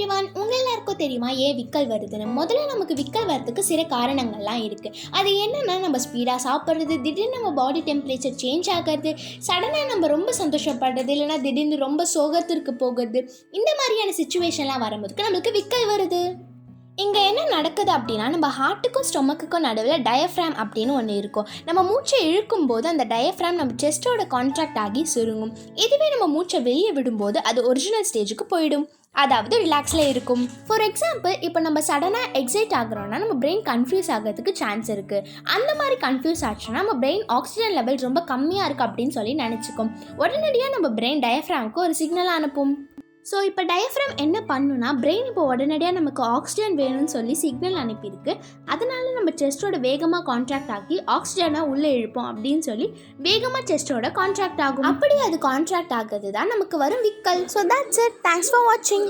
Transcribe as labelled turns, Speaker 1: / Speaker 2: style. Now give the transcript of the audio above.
Speaker 1: Everyone, உங்க எல்லாருக்கும் தெரியுமா ஏன் விக்கல் வருதுன்னு? முதல்ல நமக்கு விக்கல் வரதுக்கு சில காரணங்கள்லாம் இருக்குது. அது என்னென்னா, நம்ம ஸ்பீடாக சாப்பிட்றது, திடீர்னு நம்ம பாடி டெம்பரேச்சர் சேஞ்ச் ஆகிறது, சடனாக நம்ம ரொம்ப சந்தோஷப்படுறது, இல்லைனா திடீர்னு ரொம்ப சோகத்திற்கு போகிறது, இந்த மாதிரியான சுச்சுவேஷன்லாம் வரும்போதுக்கு நம்மளுக்கு விக்கல் வருது. இங்கே என்ன நடக்குது அப்படின்னா, நம்ம ஹார்ட்டுக்கும் ஸ்டொமக்குக்கும் நடுவில் டயஃப்ராம் அப்படின்னு ஒன்று இருக்கும். நம்ம மூச்சை இழுக்கும் போது அந்த டயஃப்ராம் நம்ம செஸ்ட்டோட கான்ட்ராக்ட் ஆகி சுருங்கும். இதுவே நம்ம மூச்சை வெளியே விடும்போது அது ஒரிஜினல் ஸ்டேஜுக்கு போயிடும், அதாவது ரிலாக்ஸில் இருக்கும். ஃபார் எக்ஸாம்பிள், இப்போ நம்ம சடனாக எக்ஸைட் ஆகிறோன்னா நம்ம பிரெயின் கன்ஃபியூஸ் ஆகிறதுக்கு சான்ஸ் இருக்குது. அந்த மாதிரி கன்ஃபியூஸ் ஆச்சுன்னா நம்ம பிரெயின் ஆக்சிஜன் லெவல் ரொம்ப கம்மியாக இருக்குது அப்படின்னு சொல்லி நினச்சிக்கும். உடனடியாக நம்ம பிரெயின் டயஃப்ராமுக்கு ஒரு சிக்னல் அனுப்பும். ஸோ இப்போ டயஃப்ராம் என்ன பண்ணுன்னா, பிரெயின் இப்போ உடனடியாக நமக்கு ஆக்சிஜன் வேணும்னு சொல்லி சிக்னல் அனுப்பியிருக்கு. அதனால நம்ம செஸ்ட்டோட வேகமாக கான்ட்ராக்ட் ஆகி ஆக்சிஜனாக உள்ளே இழுப்போம் அப்படின்னு சொல்லி வேகமாக செஸ்ட்டோட கான்ட்ராக்ட் ஆகும். அப்படி அது கான்ட்ராக்ட் ஆகுது தான் நமக்கு வரும் விக்கல். So that's it. Thanks for வாட்சிங்.